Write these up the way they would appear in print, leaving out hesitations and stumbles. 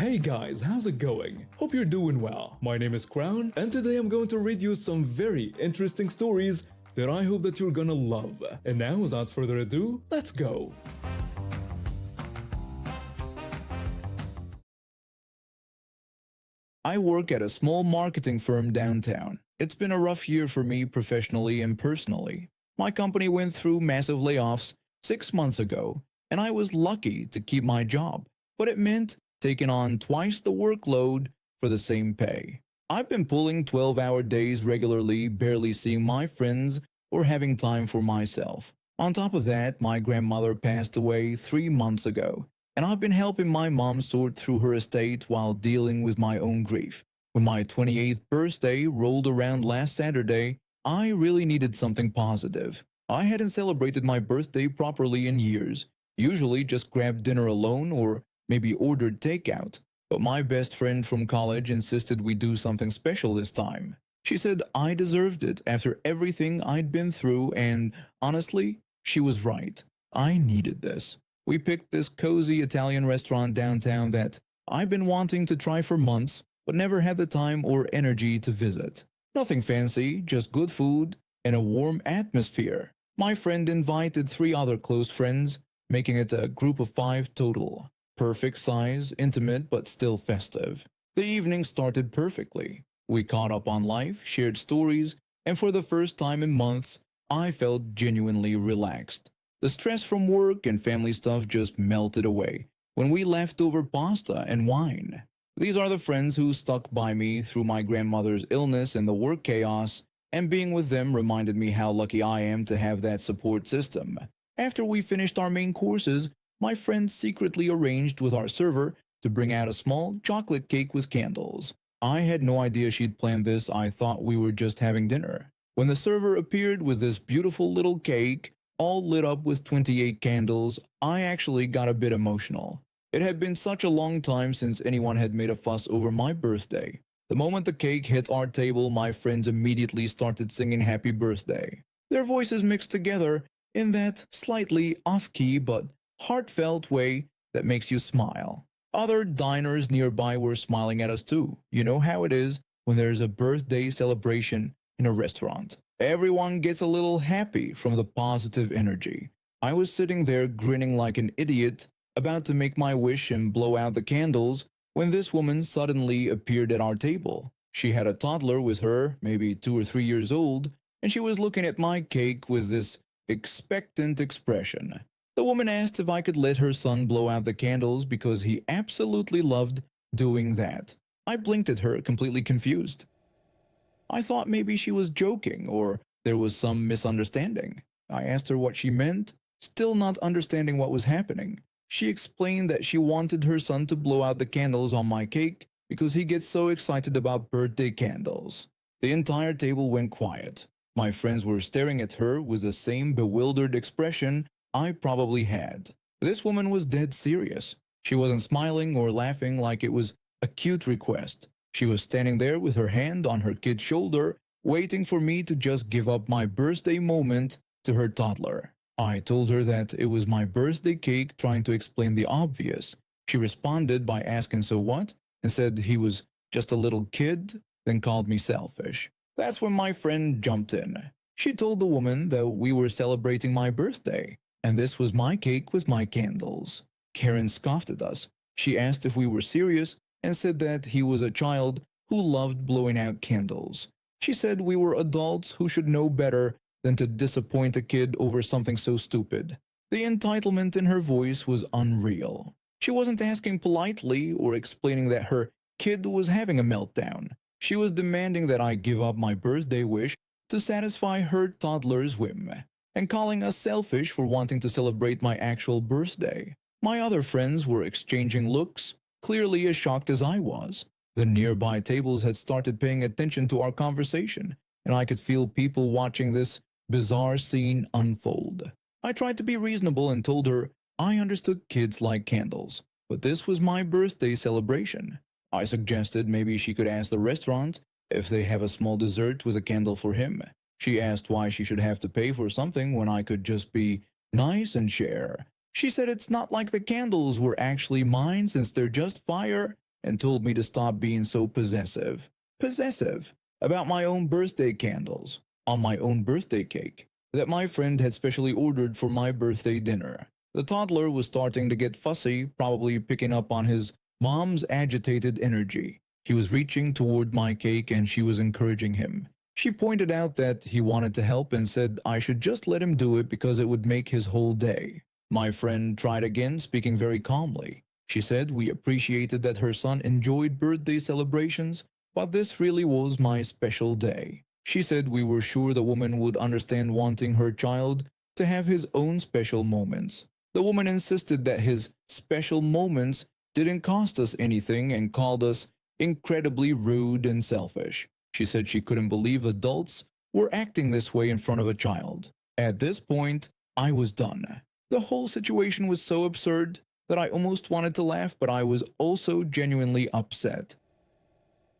Hey guys, how's it going? Hope you're doing well. My name is Crown, and today I'm going to read you some very interesting stories that I hope that you're gonna love. And now, without further ado, let's go! I work at a small marketing firm downtown. It's been a rough year for me professionally and personally. My company went through massive layoffs 6 months ago, and I was lucky to keep my job, but it meant taking on twice the workload for the same pay. I've been pulling 12-hour days regularly, barely seeing my friends or having time for myself. On top of that, my grandmother passed away 3 months ago, and I've been helping my mom sort through her estate while dealing with my own grief. When my 28th birthday rolled around last Saturday, I really needed something positive. I hadn't celebrated my birthday properly in years, usually just grabbed dinner alone or maybe ordered takeout. But my best friend from college insisted we do something special this time. She said I deserved it after everything I'd been through, and honestly, she was right. I needed this. We picked this cozy Italian restaurant downtown that I've been wanting to try for months, but never had the time or energy to visit. Nothing fancy, just good food and a warm atmosphere. My friend invited 3 other close friends, making it a group of 5 total. Perfect size, intimate but still festive. The evening started perfectly. We caught up on life, shared stories, and for the first time in months, I felt genuinely relaxed. The stress from work and family stuff just melted away when we left over pasta and wine. These are the friends who stuck by me through my grandmother's illness and the work chaos, and being with them reminded me how lucky I am to have that support system. After we finished our main courses, my friend secretly arranged with our server to bring out a small chocolate cake with candles. I had no idea she'd planned this. I thought we were just having dinner. When the server appeared with this beautiful little cake, all lit up with 28 candles, I actually got a bit emotional. It had been such a long time since anyone had made a fuss over my birthday. The moment the cake hit our table, my friends immediately started singing happy birthday. Their voices mixed together in that slightly off-key but heartfelt way that makes you smile. Other diners nearby were smiling at us too. You know how it is when there's a birthday celebration in a restaurant. Everyone gets a little happy from the positive energy. I was sitting there grinning like an idiot, about to make my wish and blow out the candles, when this woman suddenly appeared at our table. She had a toddler with her, maybe 2 or 3 years old, and she was looking at my cake with this expectant expression. The woman asked if I could let her son blow out the candles because he absolutely loved doing that. I blinked at her, completely confused. I thought maybe she was joking or there was some misunderstanding. I asked her what she meant, still not understanding what was happening. She explained that she wanted her son to blow out the candles on my cake because he gets so excited about birthday candles. The entire table went quiet. My friends were staring at her with the same bewildered expression I probably had. This woman was dead serious. She wasn't smiling or laughing like it was a cute request. She was standing there with her hand on her kid's shoulder, waiting for me to just give up my birthday moment to her toddler. I told her that it was my birthday cake, trying to explain the obvious. She responded by asking so what, and said he was just a little kid, then called me selfish. That's when my friend jumped in. She told the woman that we were celebrating my birthday, and this was my cake with my candles. Karen scoffed at us. She asked if we were serious and said that he was a child who loved blowing out candles. She said we were adults who should know better than to disappoint a kid over something so stupid. The entitlement in her voice was unreal. She wasn't asking politely or explaining that her kid was having a meltdown. She was demanding that I give up my birthday wish to satisfy her toddler's whim, and calling us selfish for wanting to celebrate my actual birthday. My other friends were exchanging looks, clearly as shocked as I was. The nearby tables had started paying attention to our conversation, and I could feel people watching this bizarre scene unfold. I tried to be reasonable and told her I understood kids like candles, but this was my birthday celebration. I suggested maybe she could ask the restaurant if they have a small dessert with a candle for him. She asked why she should have to pay for something when I could just be nice and share. She said it's not like the candles were actually mine since they're just fire and told me to stop being so possessive. Possessive about my own birthday candles on my own birthday cake that my friend had specially ordered for my birthday dinner. The toddler was starting to get fussy, probably picking up on his mom's agitated energy. He was reaching toward my cake and she was encouraging him. She pointed out that he wanted to help and said I should just let him do it because it would make his whole day. My friend tried again, speaking very calmly. She said we appreciated that her son enjoyed birthday celebrations, but this really was my special day. She said we were sure the woman would understand wanting her child to have his own special moments. The woman insisted that his special moments didn't cost us anything and called us incredibly rude and selfish. She said she couldn't believe adults were acting this way in front of a child. At this point, I was done. The whole situation was so absurd that I almost wanted to laugh, but I was also genuinely upset.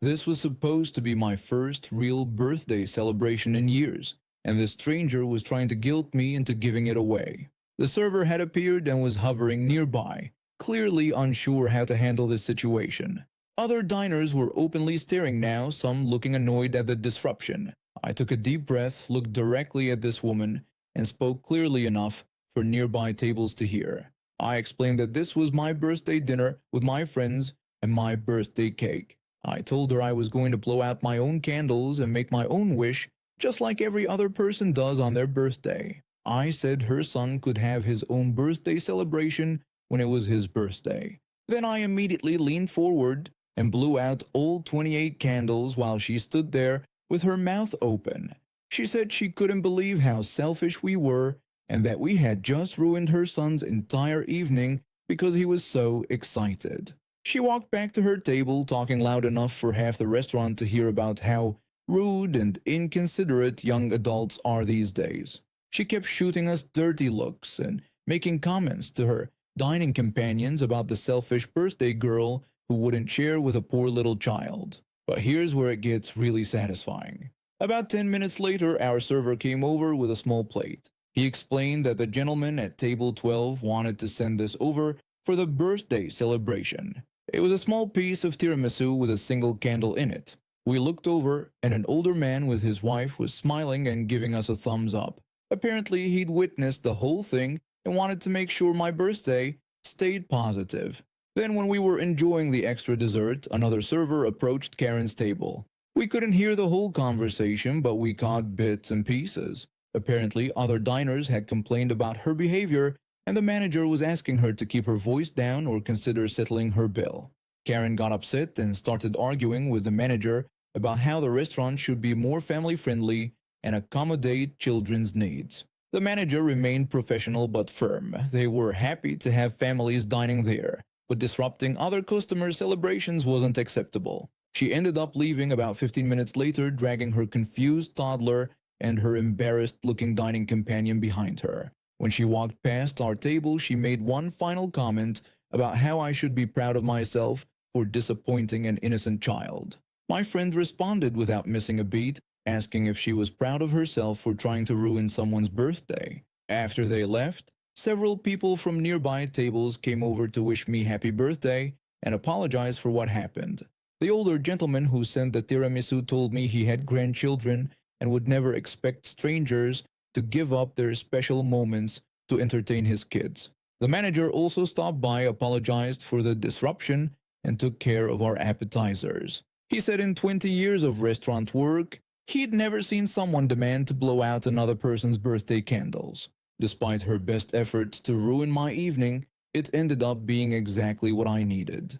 This was supposed to be my first real birthday celebration in years, and this stranger was trying to guilt me into giving it away. The server had appeared and was hovering nearby, clearly unsure how to handle this situation. Other diners were openly staring now, some looking annoyed at the disruption. I took a deep breath, looked directly at this woman, and spoke clearly enough for nearby tables to hear. I explained that this was my birthday dinner with my friends and my birthday cake. I told her I was going to blow out my own candles and make my own wish, just like every other person does on their birthday. I said her son could have his own birthday celebration when it was his birthday. Then I immediately leaned forward and blew out all 28 candles while she stood there with her mouth open. She said she couldn't believe how selfish we were and that we had just ruined her son's entire evening because he was so excited. She walked back to her table, talking loud enough for half the restaurant to hear about how rude and inconsiderate young adults are these days. She kept shooting us dirty looks and making comments to her dining companions about the selfish birthday girl who wouldn't share with a poor little child. But here's where it gets really satisfying. About 10 minutes later, our server came over with a small plate. He explained that the gentleman at table 12 wanted to send this over for the birthday celebration. It was a small piece of tiramisu with a single candle in it. We looked over, and an older man with his wife was smiling and giving us a thumbs up. Apparently, he'd witnessed the whole thing and wanted to make sure my birthday stayed positive. Then when we were enjoying the extra dessert, another server approached Karen's table. We couldn't hear the whole conversation, but we caught bits and pieces. Apparently, other diners had complained about her behavior, and the manager was asking her to keep her voice down or consider settling her bill. Karen got upset and started arguing with the manager about how the restaurant should be more family-friendly and accommodate children's needs. The manager remained professional but firm. They were happy to have families dining there, but disrupting other customers' celebrations wasn't acceptable. She ended up leaving about 15 minutes later, dragging her confused toddler and her embarrassed-looking dining companion behind her. When she walked past our table, she made one final comment about how I should be proud of myself for disappointing an innocent child. My friend responded without missing a beat, asking if she was proud of herself for trying to ruin someone's birthday. After they left, several people from nearby tables came over to wish me happy birthday and apologize for what happened. The older gentleman who sent the tiramisu told me he had grandchildren and would never expect strangers to give up their special moments to entertain his kids. The manager also stopped by, apologized for the disruption, and took care of our appetizers. He said in 20 years of restaurant work, he'd never seen someone demand to blow out another person's birthday candles. Despite her best efforts to ruin my evening, it ended up being exactly what I needed.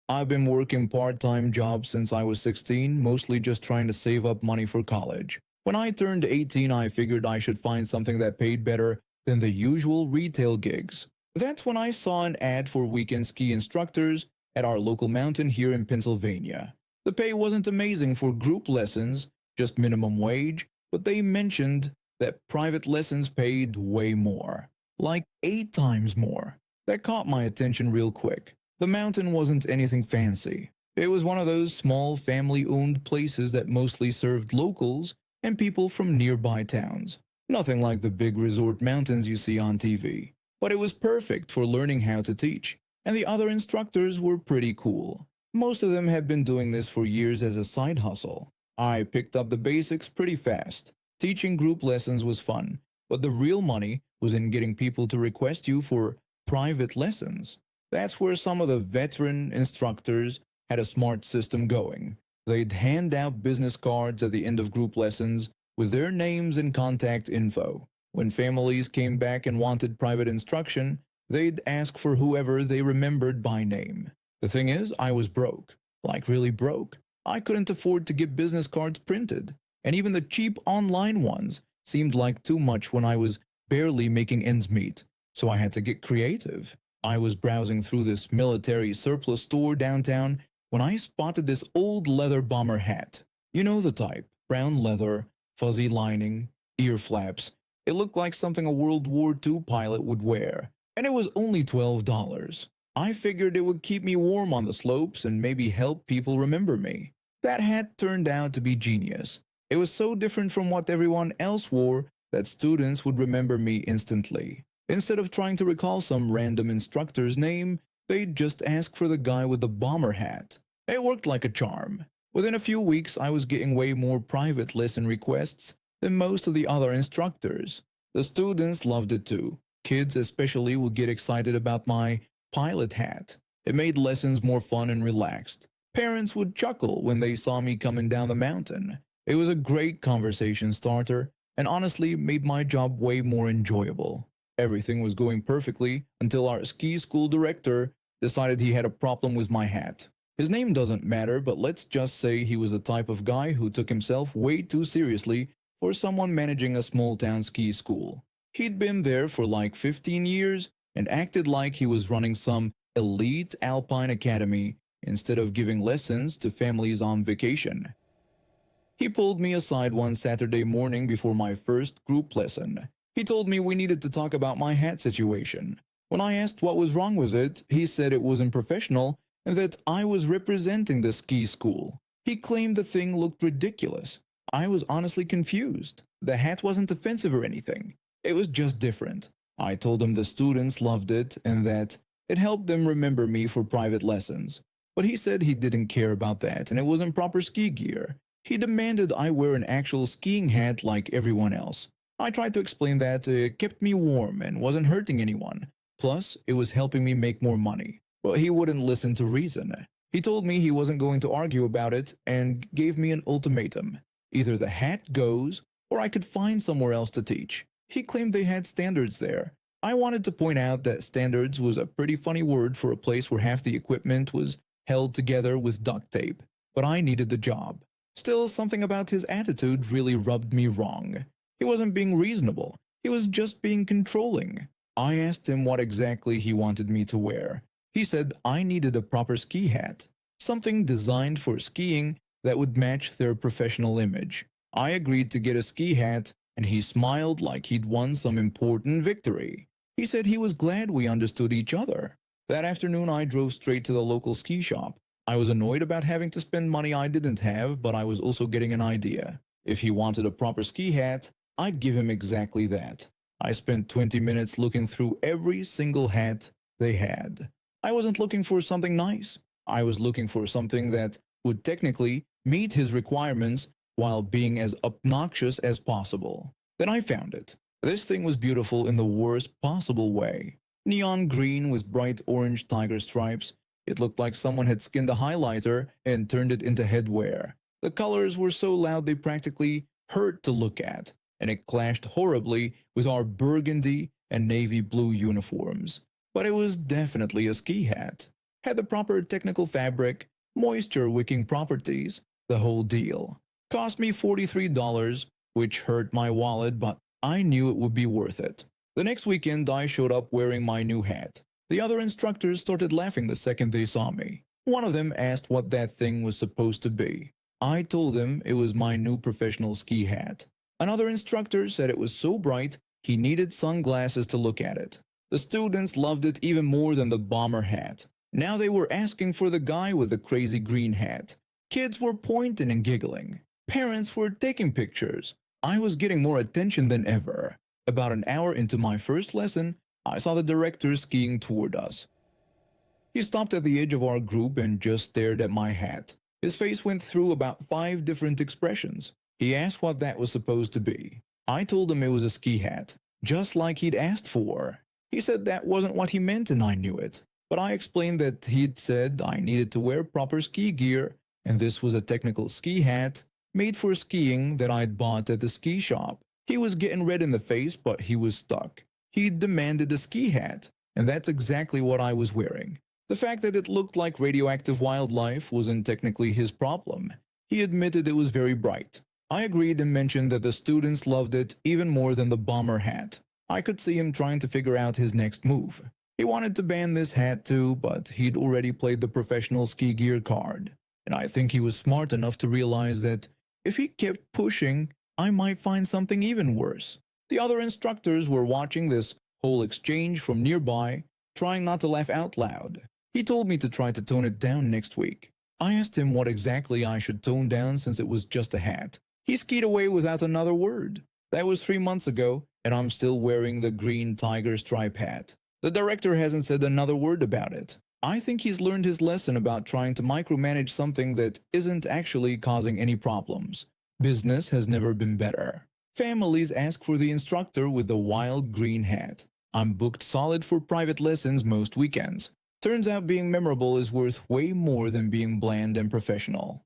I've been working part-time jobs since I was 16, mostly just trying to save up money for college. When I turned 18, I figured I should find something that paid better than the usual retail gigs. That's when I saw an ad for weekend ski instructors at our local mountain here in Pennsylvania. The pay wasn't amazing for group lessons, just minimum wage, but they mentioned that private lessons paid way more, like 8 times more. That caught my attention real quick. The mountain wasn't anything fancy. It was one of those small family-owned places that mostly served locals and people from nearby towns. Nothing like the big resort mountains you see on TV. But it was perfect for learning how to teach. and the other instructors were pretty cool. Most of them had been doing this for years as a side hustle. I picked up the basics pretty fast. Teaching group lessons was fun, but the real money was in getting people to request you for private lessons. That's where some of the veteran instructors had a smart system going. They'd hand out business cards at the end of group lessons with their names and contact info. When families came back and wanted private instruction, they'd ask for whoever they remembered by name. The thing is, I was broke. Like really broke. I couldn't afford to get business cards printed, and even the cheap online ones seemed like too much when I was barely making ends meet, so I had to get creative. I was browsing through this military surplus store downtown when I spotted this old leather bomber hat. You know the type, brown leather, fuzzy lining, ear flaps. It looked like something a World War II pilot would wear, and it was only $12. I figured it would keep me warm on the slopes and maybe help people remember me. That hat turned out to be genius. It was so different from what everyone else wore that students would remember me instantly. Instead of trying to recall some random instructor's name, they'd just ask for the guy with the bomber hat. It worked like a charm. Within a few weeks, I was getting way more private lesson requests than most of the other instructors. The students loved it too. Kids especially would get excited about my pilot hat. It made lessons more fun and relaxed. Parents would chuckle when they saw me coming down the mountain. It was a great conversation starter and honestly made my job way more enjoyable. Everything was going perfectly until our ski school director decided he had a problem with my hat. His name doesn't matter, but let's just say he was the type of guy who took himself way too seriously for someone managing a small-town ski school. He'd been there for like 15 years and acted like he was running some elite alpine academy instead of giving lessons to families on vacation. He pulled me aside one Saturday morning before my first group lesson. He told me we needed to talk about my hat situation. When I asked what was wrong with it, he said it wasn't professional and that I was representing the ski school. He claimed the thing looked ridiculous. I was honestly confused. The hat wasn't offensive or anything. It was just different. I told him the students loved it and that it helped them remember me for private lessons. But he said he didn't care about that and it wasn't proper ski gear. He demanded I wear an actual skiing hat like everyone else. I tried to explain that it kept me warm and wasn't hurting anyone. Plus, it was helping me make more money. But he wouldn't listen to reason. He told me he wasn't going to argue about it and gave me an ultimatum. Either the hat goes, or I could find somewhere else to teach. He claimed they had standards there. I wanted to point out that standards was a pretty funny word for a place where half the equipment was held together with duct tape. But I needed the job. Still, something about his attitude really rubbed me wrong. He wasn't being reasonable. He was just being controlling. I asked him what exactly he wanted me to wear. He said I needed a proper ski hat, something designed for skiing that would match their professional image. I agreed to get a ski hat, and he smiled like he'd won some important victory. He said he was glad we understood each other. That afternoon, I drove straight to the local ski shop. I was annoyed about having to spend money I didn't have, but I was also getting an idea. If he wanted a proper ski hat, I'd give him exactly that. I spent 20 minutes looking through every single hat they had. I wasn't looking for something nice. I was looking for something that would technically meet his requirements while being as obnoxious as possible. Then I found it. This thing was beautiful in the worst possible way. Neon green with bright orange tiger stripes. It looked like someone had skinned a highlighter and turned it into headwear. The colors were so loud they practically hurt to look at, and it clashed horribly with our burgundy and navy blue uniforms. But it was definitely a ski hat. Had the proper technical fabric, moisture-wicking properties, the whole deal. Cost me $43, which hurt my wallet, but I knew it would be worth it. The next weekend, I showed up wearing my new hat. The other instructors started laughing the second they saw me. One of them asked what that thing was supposed to be. I told them it was my new professional ski hat. Another instructor said it was so bright he needed sunglasses to look at it. The students loved it even more than the bomber hat. Now they were asking for the guy with the crazy green hat. Kids were pointing and giggling. Parents were taking pictures. I was getting more attention than ever. About an hour into my first lesson, I saw the director skiing toward us. He stopped at the edge of our group and just stared at my hat. His face went through about 5 different expressions. He asked what that was supposed to be. I told him it was a ski hat, just like he'd asked for. He said that wasn't what he meant and I knew it. But I explained that he'd said I needed to wear proper ski gear and this was a technical ski hat made for skiing that I'd bought at the ski shop. He was getting red in the face, but he was stuck. He demanded a ski hat, and that's exactly what I was wearing. The fact that it looked like radioactive wildlife wasn't technically his problem. He admitted it was very bright. I agreed and mentioned that the students loved it even more than the bomber hat. I could see him trying to figure out his next move. He wanted to ban this hat too, but he'd already played the professional ski gear card. And I think he was smart enough to realize that if he kept pushing, I might find something even worse. The other instructors were watching this whole exchange from nearby, trying not to laugh out loud. He told me to try to tone it down next week. I asked him what exactly I should tone down since it was just a hat. He skied away without another word. That was 3 months ago, and I'm still wearing the green tiger stripe hat. The director hasn't said another word about it. I think he's learned his lesson about trying to micromanage something that isn't actually causing any problems. Business has never been better. Families ask for the instructor with the wild green hat. I'm booked solid for private lessons most weekends. Turns out being memorable is worth way more than being bland and professional.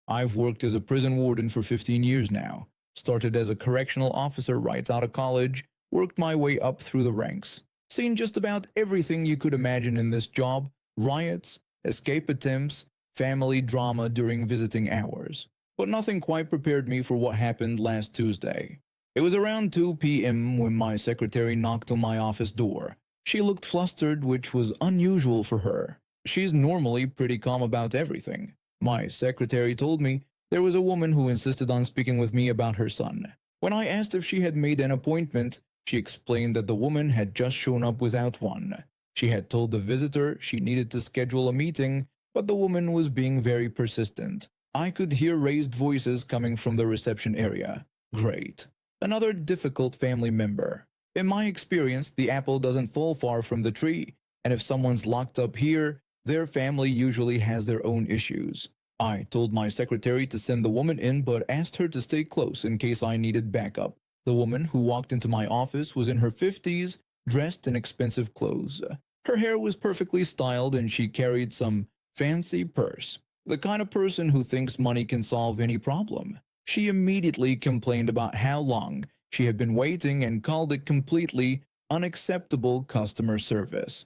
I've worked as a prison warden for 15 years now. Started as a correctional officer right out of college, worked my way up through the ranks. Seen just about everything you could imagine in this job: riots, escape attempts, family drama during visiting hours. But nothing quite prepared me for what happened last Tuesday. It was around 2 p.m. when my secretary knocked on my office door. She looked flustered, which was unusual for her. She's normally pretty calm about everything. My secretary told me there was a woman who insisted on speaking with me about her son. When I asked if she had made an appointment, she explained that the woman had just shown up without one. She had told the visitor she needed to schedule a meeting, but the woman was being very persistent. I could hear raised voices coming from the reception area. Great. Another difficult family member. In my experience, the apple doesn't fall far from the tree, and if someone's locked up here, their family usually has their own issues. I told my secretary to send the woman in but asked her to stay close in case I needed backup. The woman who walked into my office was in her 50s, dressed in expensive clothes. Her hair was perfectly styled and she carried some fancy purse. The kind of person who thinks money can solve any problem. She immediately complained about how long she had been waiting and called it completely unacceptable customer service.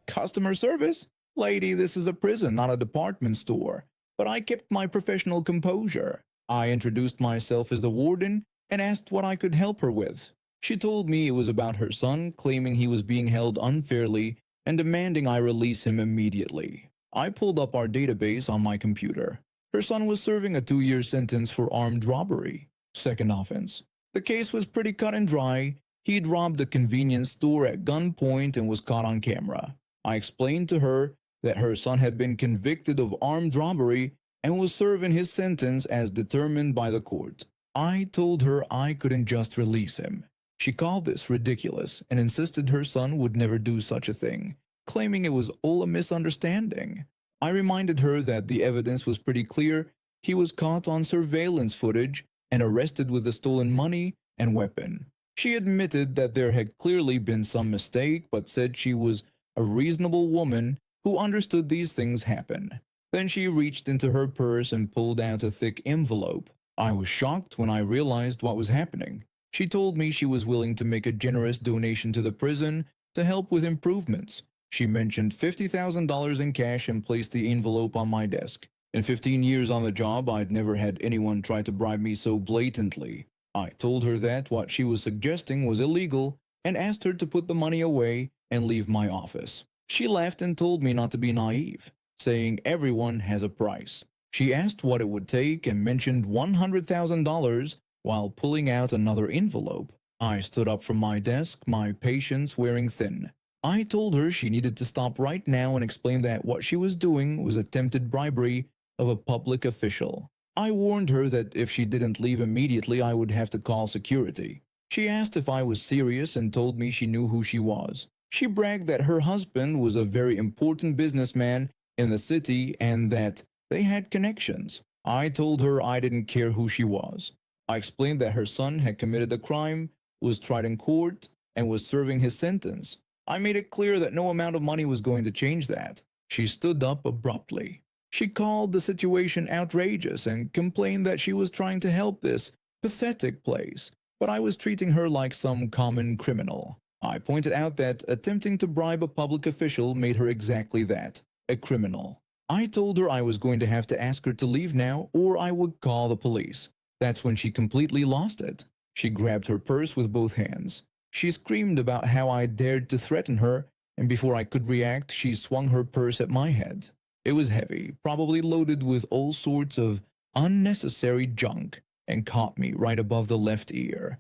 Customer service? Lady, this is a prison, not a department store. But I kept my professional composure. I introduced myself as the warden and asked what I could help her with. She told me it was about her son, claiming he was being held unfairly and demanding I release him immediately. I pulled up our database on my computer. Her son was serving a 2-year sentence for armed robbery, second offense. The case was pretty cut and dry. He'd robbed a convenience store at gunpoint and was caught on camera. I explained to her that her son had been convicted of armed robbery and was serving his sentence as determined by the court. I told her I couldn't just release him. She called this ridiculous and insisted her son would never do such a thing, claiming it was all a misunderstanding. I reminded her that the evidence was pretty clear. He was caught on surveillance footage and arrested with the stolen money and weapon. She admitted that there had clearly been some mistake, but said she was a reasonable woman who understood these things happen. Then she reached into her purse and pulled out a thick envelope. I was shocked when I realized what was happening. She told me she was willing to make a generous donation to the prison to help with improvements. She mentioned $50,000 in cash and placed the envelope on my desk. In 15 years on the job, I'd never had anyone try to bribe me so blatantly. I told her that what she was suggesting was illegal and asked her to put the money away and leave my office. She laughed and told me not to be naive, saying everyone has a price. She asked what it would take and mentioned $100,000 while pulling out another envelope. I stood up from my desk, my patience wearing thin. I told her she needed to stop right now and explain that what she was doing was attempted bribery of a public official. I warned her that if she didn't leave immediately, I would have to call security. She asked if I was serious and told me she knew who she was. She bragged that her husband was a very important businessman in the city and that they had connections. I told her I didn't care who she was. I explained that her son had committed a crime, was tried in court, and was serving his sentence. I made it clear that no amount of money was going to change that. She stood up abruptly. She called the situation outrageous and complained that she was trying to help this pathetic place, but I was treating her like some common criminal. I pointed out that attempting to bribe a public official made her exactly that, a criminal. I told her I was going to have to ask her to leave now or I would call the police. That's when she completely lost it. She grabbed her purse with both hands. She screamed about how I dared to threaten her, and before I could react, she swung her purse at my head. It was heavy, probably loaded with all sorts of unnecessary junk, and caught me right above the left ear.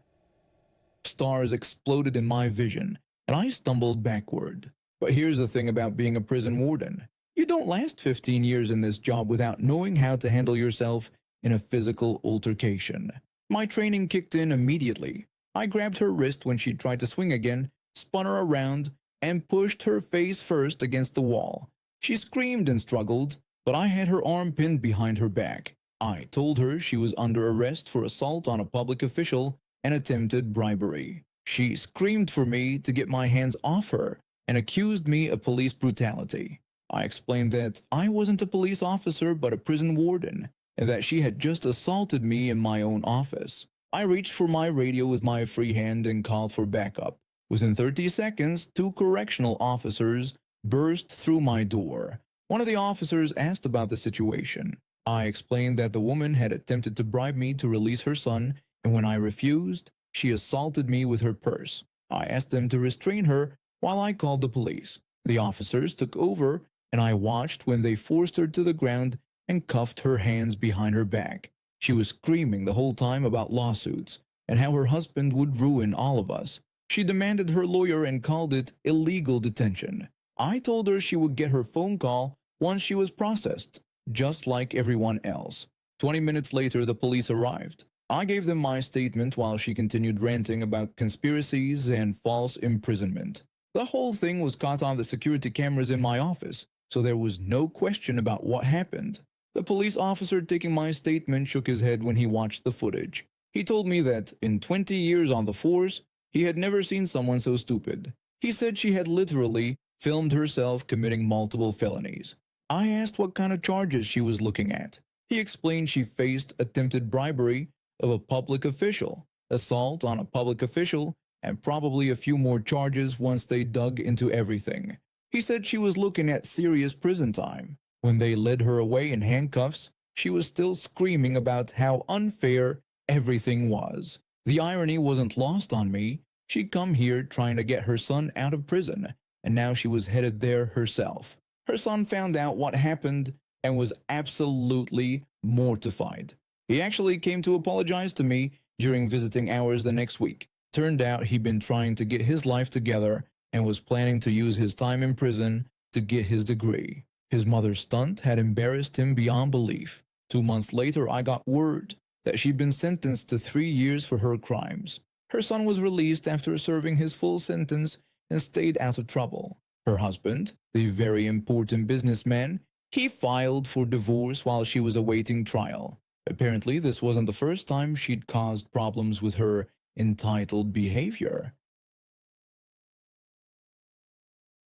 Stars exploded in my vision, and I stumbled backward. But here's the thing about being a prison warden. You don't last 15 years in this job without knowing how to handle yourself in a physical altercation. My training kicked in immediately. I grabbed her wrist when she tried to swing again, spun her around, and pushed her face first against the wall. She screamed and struggled, but I had her arm pinned behind her back. I told her she was under arrest for assault on a public official and attempted bribery. She screamed for me to get my hands off her and accused me of police brutality. I explained that I wasn't a police officer but a prison warden, and that she had just assaulted me in my own office. I reached for my radio with my free hand and called for backup. Within 30 seconds, 2 correctional officers burst through my door. One of the officers asked about the situation. I explained that the woman had attempted to bribe me to release her son, and when I refused, she assaulted me with her purse. I asked them to restrain her while I called the police. The officers took over, and I watched when they forced her to the ground and cuffed her hands behind her back. She was screaming the whole time about lawsuits and how her husband would ruin all of us. She demanded her lawyer and called it illegal detention. I told her she would get her phone call once she was processed, just like everyone else. 20 minutes later, the police arrived. I gave them my statement while she continued ranting about conspiracies and false imprisonment. The whole thing was caught on the security cameras in my office, so there was no question about what happened. The police officer taking my statement shook his head when he watched the footage. He told me that in 20 years on the force, he had never seen someone so stupid. He said she had literally filmed herself committing multiple felonies. I asked what kind of charges she was looking at. He explained she faced attempted bribery of a public official, assault on a public official, and probably a few more charges once they dug into everything. He said she was looking at serious prison time. When they led her away in handcuffs, she was still screaming about how unfair everything was. The irony wasn't lost on me. She'd come here trying to get her son out of prison, and now she was headed there herself. Her son found out what happened and was absolutely mortified. He actually came to apologize to me during visiting hours the next week. Turned out he'd been trying to get his life together and was planning to use his time in prison to get his degree. His mother's stunt had embarrassed him beyond belief. 2 months later, I got word that she'd been sentenced to 3 years for her crimes. Her son was released after serving his full sentence and stayed out of trouble. Her husband, the very important businessman, he filed for divorce while she was awaiting trial. Apparently, this wasn't the first time she'd caused problems with her entitled behavior.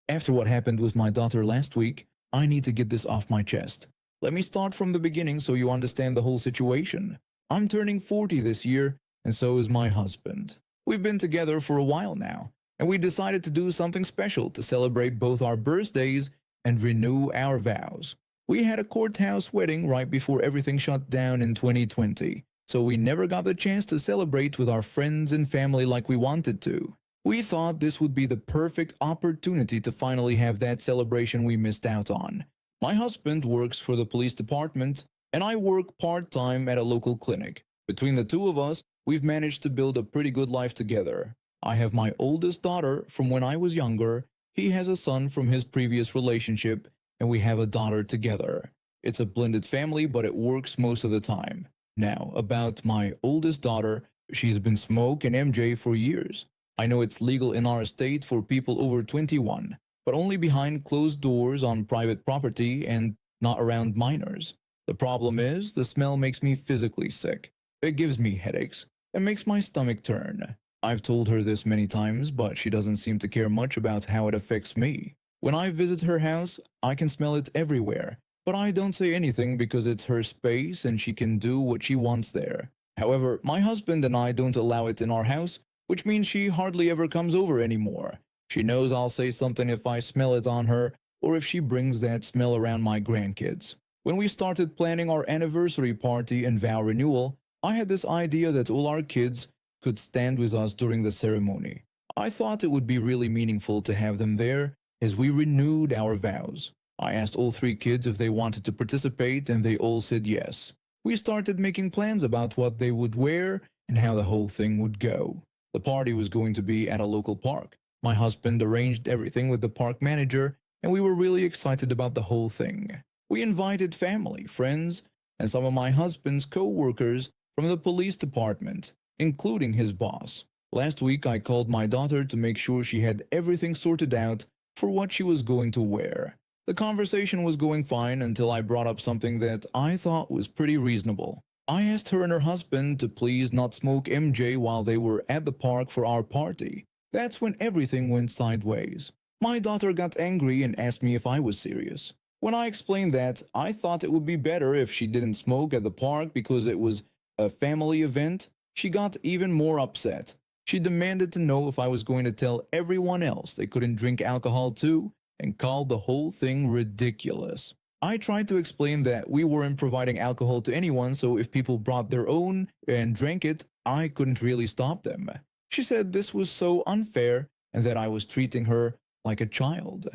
After what happened with my daughter last week, I need to get this off my chest. Let me start from the beginning so you understand the whole situation. I'm turning 40 this year, and so is my husband. We've been together for a while now, and we decided to do something special to celebrate both our birthdays and renew our vows. We had a courthouse wedding right before everything shut down in 2020, so we never got the chance to celebrate with our friends and family like we wanted to. We thought this would be the perfect opportunity to finally have that celebration we missed out on. My husband works for the police department, and I work part-time at a local clinic. Between the two of us, we've managed to build a pretty good life together. I have my oldest daughter from when I was younger, he has a son from his previous relationship, and we have a daughter together. It's a blended family, but it works most of the time. Now, about my oldest daughter, she's been Smoke and MJ for years. I know it's legal in our state for people over 21, but only behind closed doors on private property and not around minors. The problem is, the smell makes me physically sick. It gives me headaches. It makes my stomach turn. I've told her this many times, but she doesn't seem to care much about how it affects me. When I visit her house, I can smell it everywhere, but I don't say anything because it's her space and she can do what she wants there. However, my husband and I don't allow it in our house, which means she hardly ever comes over anymore. She knows I'll say something if I smell it on her or if she brings that smell around my grandkids. When we started planning our anniversary party and vow renewal, I had this idea that all our kids could stand with us during the ceremony. I thought it would be really meaningful to have them there as we renewed our vows. I asked all 3 kids if they wanted to participate and they all said yes. We started making plans about what they would wear and how the whole thing would go. The party was going to be at a local park. My husband arranged everything with the park manager and we were really excited about the whole thing. We invited family, friends, and some of my husband's co-workers from the police department, including his boss. Last week I called my daughter to make sure she had everything sorted out for what she was going to wear. The conversation was going fine until I brought up something that I thought was pretty reasonable. I asked her and her husband to please not smoke MJ while they were at the park for our party. That's when everything went sideways. My daughter got angry and asked me if I was serious. When I explained that, I thought it would be better if she didn't smoke at the park because it was a family event, she got even more upset. She demanded to know if I was going to tell everyone else they couldn't drink alcohol too, and called the whole thing ridiculous. I tried to explain that we weren't providing alcohol to anyone, so if people brought their own and drank it, I couldn't really stop them. She said this was so unfair and that I was treating her like a child.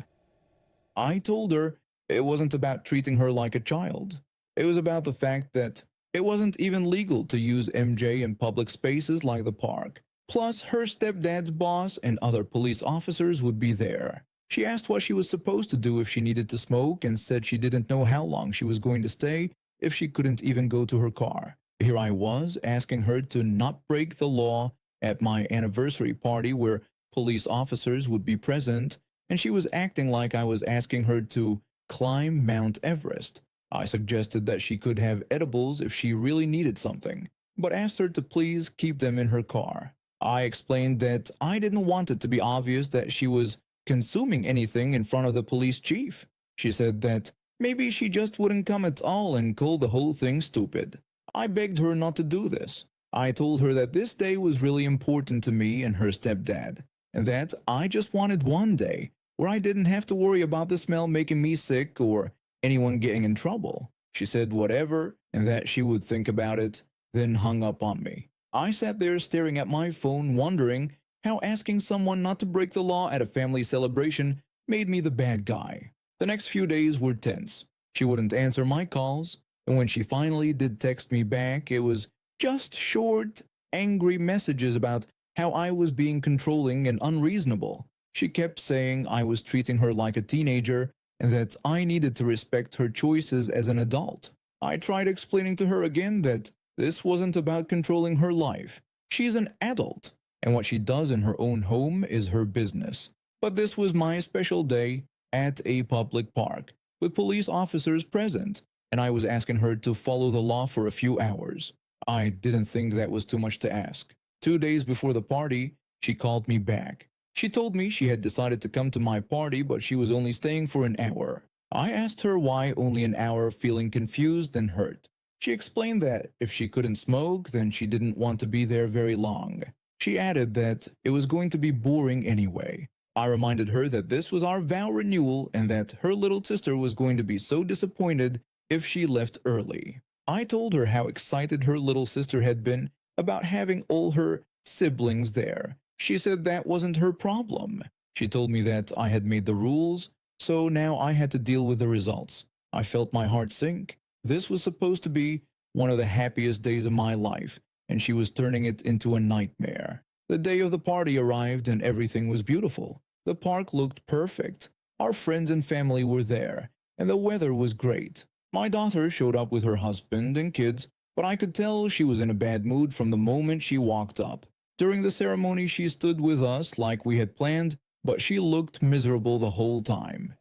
I told her it wasn't about treating her like a child. It was about the fact that it wasn't even legal to use MJ in public spaces like the park. Plus, her stepdad's boss and other police officers would be there. She asked what she was supposed to do if she needed to smoke and said she didn't know how long she was going to stay if she couldn't even go to her car. Here I was asking her to not break the law at my anniversary party where police officers would be present, and she was acting like I was asking her to climb Mount Everest. I suggested that she could have edibles if she really needed something, but asked her to please keep them in her car. I explained that I didn't want it to be obvious that she was consuming anything in front of the police chief. She said that maybe she just wouldn't come at all and called the whole thing stupid. I begged her not to do this. I told her that this day was really important to me and her stepdad, and that I just wanted one day where I didn't have to worry about the smell making me sick or anyone getting in trouble. She said whatever and that she would think about it, then hung up on me. I sat there staring at my phone wondering how asking someone not to break the law at a family celebration made me the bad guy. The next few days were tense. She wouldn't answer my calls, and when she finally did text me back, it was just short, angry messages about how I was being controlling and unreasonable. She kept saying I was treating her like a teenager and that I needed to respect her choices as an adult. I tried explaining to her again that this wasn't about controlling her life. She's an adult, and what she does in her own home is her business. But this was my special day at a public park, with police officers present, and I was asking her to follow the law for a few hours. I didn't think that was too much to ask. 2 days before the party, she called me back. She told me she had decided to come to my party, but she was only staying for an hour. I asked her why only an hour, feeling confused and hurt. She explained that if she couldn't smoke, then she didn't want to be there very long. She added that it was going to be boring anyway. I reminded her that this was our vow renewal and that her little sister was going to be so disappointed if she left early. I told her how excited her little sister had been about having all her siblings there. She said that wasn't her problem. She told me that I had made the rules, so now I had to deal with the results. I felt my heart sink. This was supposed to be one of the happiest days of my life, and she was turning it into a nightmare. The day of the party arrived and everything was beautiful. The park looked perfect. Our friends and family were there, and the weather was great. My daughter showed up with her husband and kids, but I could tell she was in a bad mood from the moment she walked up. During the ceremony, she stood with us like we had planned, but she looked miserable the whole time.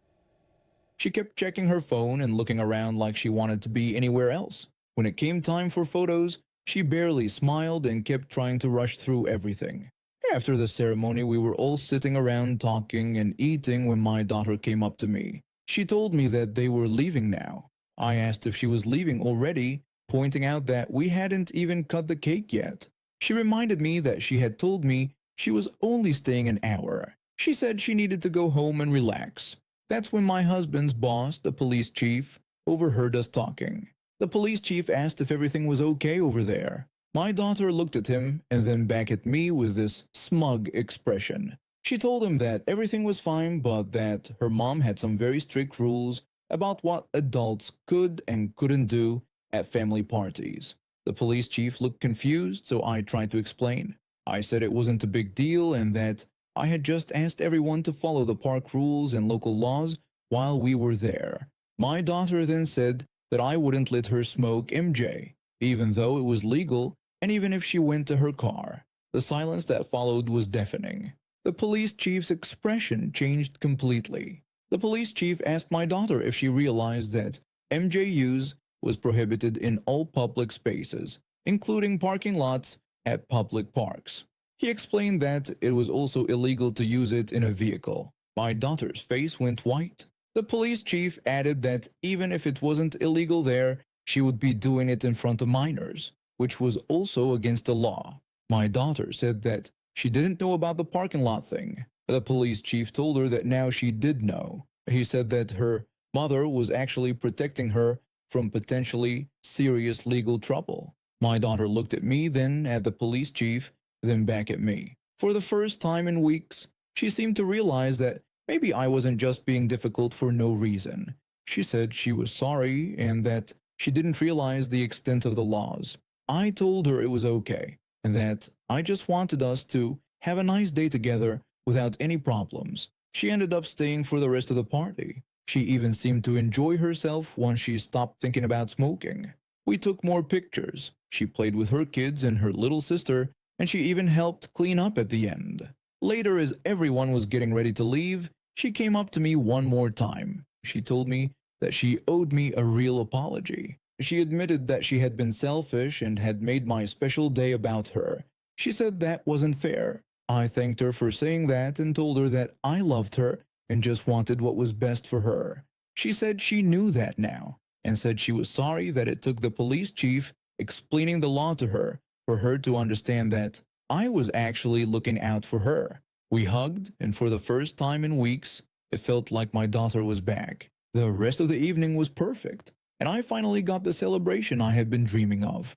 She kept checking her phone and looking around like she wanted to be anywhere else. When it came time for photos, she barely smiled and kept trying to rush through everything. After the ceremony, we were all sitting around talking and eating when my daughter came up to me. She told me that they were leaving now. I asked if she was leaving already, pointing out that we hadn't even cut the cake yet. She reminded me that she had told me she was only staying an hour. She said she needed to go home and relax. That's when my husband's boss, the police chief, overheard us talking. The police chief asked if everything was okay over there. My daughter looked at him and then back at me with this smug expression. She told him that everything was fine, but that her mom had some very strict rules about what adults could and couldn't do at family parties. The police chief looked confused, so I tried to explain. I said it wasn't a big deal and that I had just asked everyone to follow the park rules and local laws while we were there. My daughter then said that I wouldn't let her smoke MJ, even though it was legal and even if she went to her car. The silence that followed was deafening. The police chief's expression changed completely. The police chief asked my daughter if she realized that MJ use was prohibited in all public spaces, including parking lots at public parks. He explained that it was also illegal to use it in a vehicle. My daughter's face went white. The police chief added that even if it wasn't illegal there, she would be doing it in front of minors, which was also against the law. My daughter said that she didn't know about the parking lot thing. The police chief told her that now she did know. He said that her mother was actually protecting her from potentially serious legal trouble. My daughter looked at me, then at the police chief, then back at me. For the first time in weeks, she seemed to realize that maybe I wasn't just being difficult for no reason. She said she was sorry and that she didn't realize the extent of the laws. I told her it was okay and that I just wanted us to have a nice day together without any problems. She ended up staying for the rest of the party. She even seemed to enjoy herself once she stopped thinking about smoking. We took more pictures. She played with her kids and her little sister, and she even helped clean up at the end. Later, as everyone was getting ready to leave, she came up to me one more time. She told me that she owed me a real apology. She admitted that she had been selfish and had made my special day about her. She said that wasn't fair. I thanked her for saying that and told her that I loved her and just wanted what was best for her. She said she knew that now and said she was sorry that it took the police chief explaining the law to her for her to understand that I was actually looking out for her. We hugged, and for the first time in weeks, it felt like my daughter was back. The rest of the evening was perfect, and I finally got the celebration I had been dreaming of.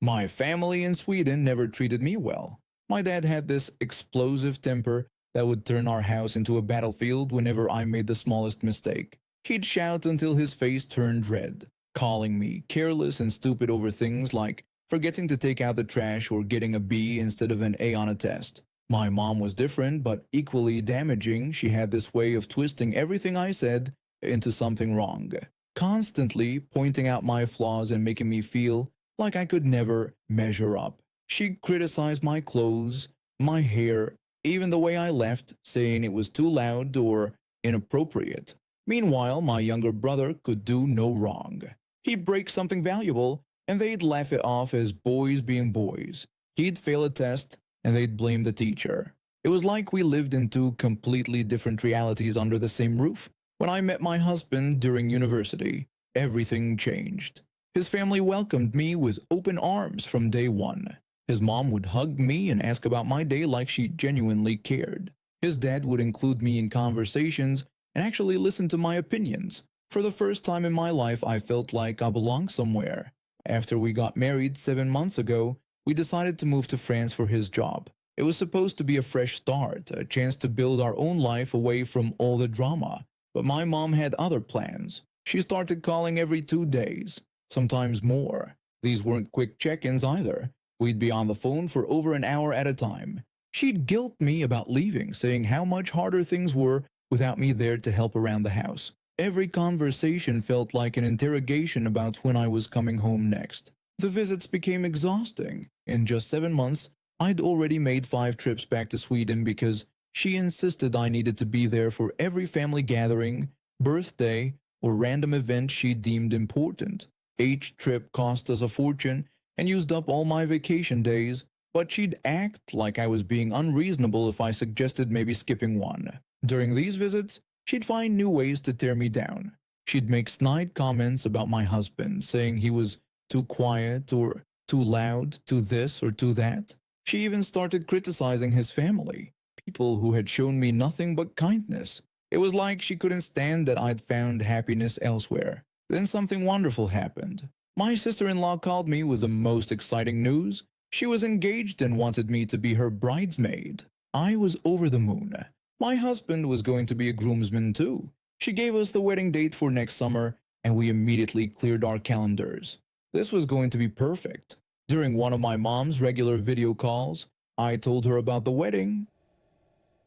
My family in Sweden never treated me well. My dad had this explosive temper that would turn our house into a battlefield whenever I made the smallest mistake. He'd shout until his face turned red, calling me careless and stupid over things like forgetting to take out the trash or getting a B instead of an A on a test. My mom was different but equally damaging. She had this way of twisting everything I said into something wrong, constantly pointing out my flaws and making me feel like I could never measure up. She criticized my clothes, my hair, even the way I left, saying it was too loud or inappropriate. Meanwhile, my younger brother could do no wrong. He'd break something valuable, and they'd laugh it off as boys being boys. He'd fail a test, and they'd blame the teacher. It was like we lived in two completely different realities under the same roof. When I met my husband during university, everything changed. His family welcomed me with open arms from day one. His mom would hug me and ask about my day like she genuinely cared. His dad would include me in conversations and actually listen to my opinions. For the first time in my life, I felt like I belonged somewhere. After we got married 7 months ago, we decided to move to France for his job. It was supposed to be a fresh start, a chance to build our own life away from all the drama. But my mom had other plans. She started calling every 2 days, sometimes more. These weren't quick check-ins either. We'd be on the phone for over an hour at a time. She'd guilt me about leaving, saying how much harder things were without me there to help around the house. Every conversation felt like an interrogation about when I was coming home next. The visits became exhausting. In just 7 months, I'd already made 5 trips back to Sweden because she insisted I needed to be there for every family gathering, birthday, or random event she deemed important. Each trip cost us a fortune and used up all my vacation days, but she'd act like I was being unreasonable if I suggested maybe skipping one. During these visits, she'd find new ways to tear me down. She'd make snide comments about my husband, saying he was too quiet or too loud, too this or too that. She even started criticizing his family, people who had shown me nothing but kindness. It was like she couldn't stand that I'd found happiness elsewhere. Then something wonderful happened. My sister-in-law called me with the most exciting news. She was engaged and wanted me to be her bridesmaid. I was over the moon. My husband was going to be a groomsman too. She gave us the wedding date for next summer, and we immediately cleared our calendars. This was going to be perfect. During one of my mom's regular video calls, I told her about the wedding.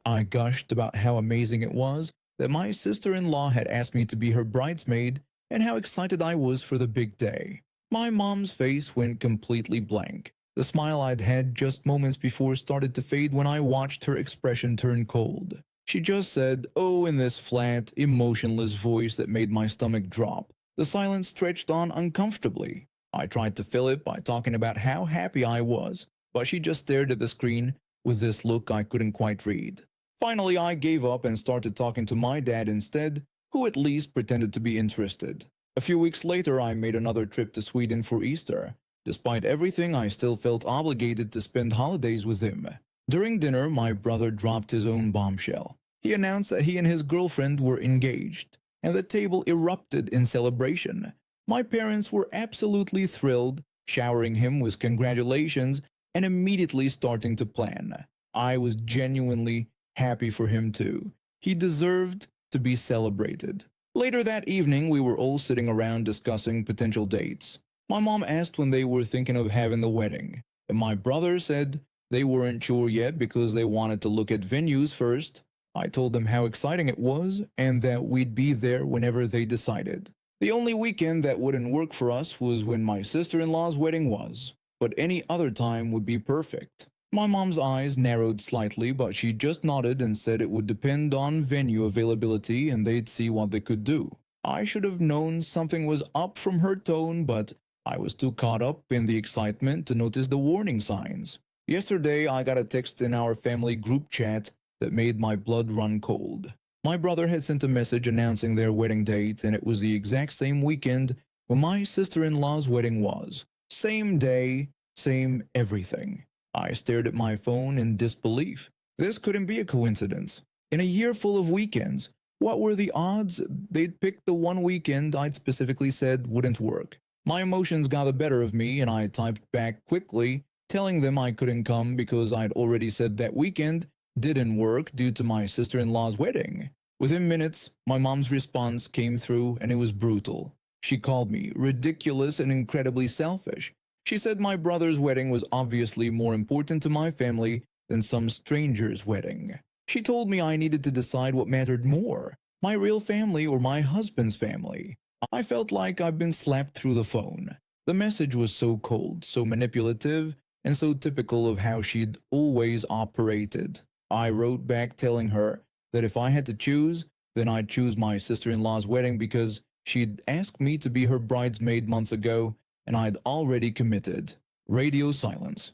I gushed about how amazing it was that my sister-in-law had asked me to be her bridesmaid and how excited I was for the big day. My mom's face went completely blank. The smile I'd had just moments before started to fade when I watched her expression turn cold. She just said, "Oh," in this flat, emotionless voice that made my stomach drop. The silence stretched on uncomfortably. I tried to fill it by talking about how happy I was, but she just stared at the screen with this look I couldn't quite read. Finally, I gave up and started talking to my dad instead, who at least pretended to be interested. A few weeks later, I made another trip to Sweden for Easter. Despite everything, I still felt obligated to spend holidays with him. During dinner, my brother dropped his own bombshell. He announced that he and his girlfriend were engaged, and the table erupted in celebration. My parents were absolutely thrilled, showering him with congratulations and immediately starting to plan. I was genuinely happy for him too. He deserved to be celebrated. Later that evening, we were all sitting around discussing potential dates. My mom asked when they were thinking of having the wedding, and my brother said they weren't sure yet because they wanted to look at venues first. I told them how exciting it was and that we'd be there whenever they decided. The only weekend that wouldn't work for us was when my sister-in-law's wedding was, but any other time would be perfect. My mom's eyes narrowed slightly, but she just nodded and said it would depend on venue availability and they'd see what they could do. I should have known something was up from her tone, but I was too caught up in the excitement to notice the warning signs. Yesterday, I got a text in our family group chat that made my blood run cold. My brother had sent a message announcing their wedding date, and it was the exact same weekend when my sister-in-law's wedding was. Same day, same everything. I stared at my phone in disbelief. This couldn't be a coincidence. In a year full of weekends, what were the odds they'd pick the one weekend I'd specifically said wouldn't work? My emotions got the better of me, and I typed back quickly, telling them I couldn't come because I'd already said that weekend didn't work due to my sister-in-law's wedding. Within minutes, my mom's response came through, and it was brutal. She called me ridiculous and incredibly selfish. She said my brother's wedding was obviously more important to my family than some stranger's wedding. She told me I needed to decide what mattered more, my real family or my husband's family. I felt like I'd been slapped through the phone. The message was so cold, so manipulative, and so typical of how she'd always operated. I wrote back telling her that if I had to choose, then I'd choose my sister-in-law's wedding because she'd asked me to be her bridesmaid months ago, and I'd already committed. Radio silence.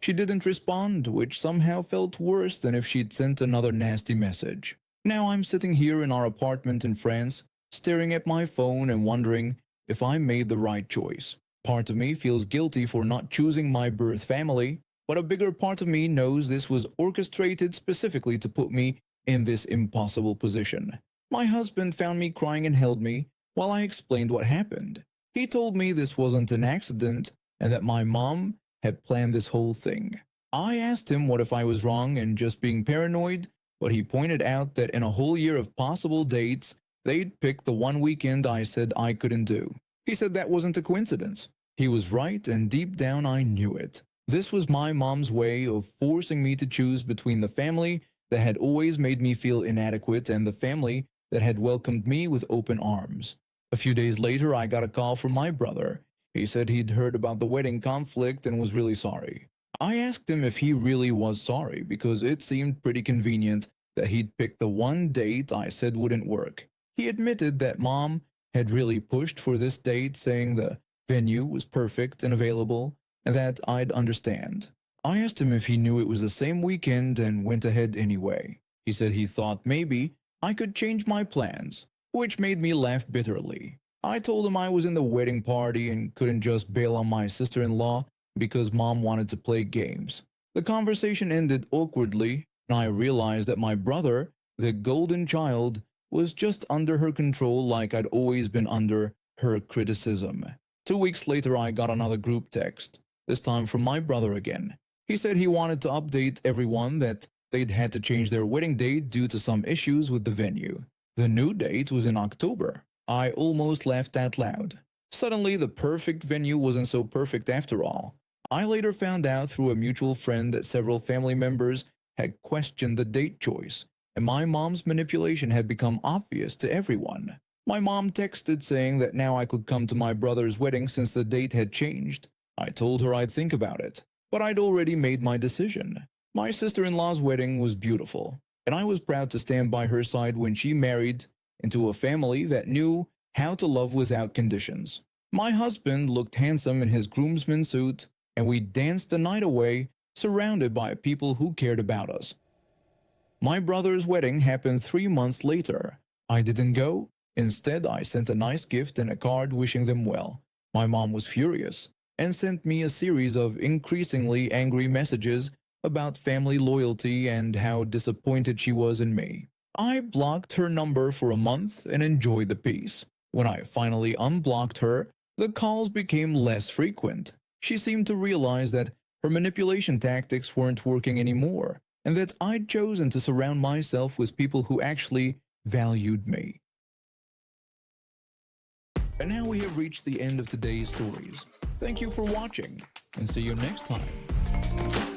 She didn't respond, which somehow felt worse than if she'd sent another nasty message. Now I'm sitting here in our apartment in France, staring at my phone and wondering if I made the right choice. Part of me feels guilty for not choosing my birth family, but a bigger part of me knows this was orchestrated specifically to put me in this impossible position. My husband found me crying and held me while I explained what happened. He told me this wasn't an accident and that my mom had planned this whole thing. I asked him what if I was wrong and just being paranoid, but he pointed out that in a whole year of possible dates, they'd pick the one weekend I said I couldn't do. He said that wasn't a coincidence. He was right, and deep down I knew it. This was my mom's way of forcing me to choose between the family that had always made me feel inadequate and the family that had welcomed me with open arms. A few days later, I got a call from my brother. He said he'd heard about the wedding conflict and was really sorry. I asked him if he really was sorry because it seemed pretty convenient that he'd picked the one date I said wouldn't work. He admitted that mom had really pushed for this date, saying the venue was perfect and available and that I'd understand. I asked him if he knew it was the same weekend and went ahead anyway. He said he thought maybe I could change my plans, which made me laugh bitterly. I told him I was in the wedding party and couldn't just bail on my sister-in-law because mom wanted to play games. The conversation ended awkwardly, and I realized that my brother, the golden child, was just under her control like I'd always been under her criticism. 2 weeks later, I got another group text, this time from my brother again. He said he wanted to update everyone that they'd had to change their wedding date due to some issues with the venue. The new date was in October. I almost laughed out loud. Suddenly, the perfect venue wasn't so perfect after all. I later found out through a mutual friend that several family members had questioned the date choice, and my mom's manipulation had become obvious to everyone. My mom texted saying that now I could come to my brother's wedding since the date had changed. I told her I'd think about it, but I'd already made my decision. My sister-in-law's wedding was beautiful, and I was proud to stand by her side when she married into a family that knew how to love without conditions. My husband looked handsome in his groomsman suit, and we danced the night away, surrounded by people who cared about us. My brother's wedding happened 3 months later. I didn't go. Instead, I sent a nice gift and a card wishing them well. My mom was furious and sent me a series of increasingly angry messages about family loyalty and how disappointed she was in me. I blocked her number for a month and enjoyed the peace. When I finally unblocked her, the calls became less frequent. She seemed to realize that her manipulation tactics weren't working anymore, and that I'd chosen to surround myself with people who actually valued me. And now we have reached the end of today's stories. Thank you for watching, and see you next time.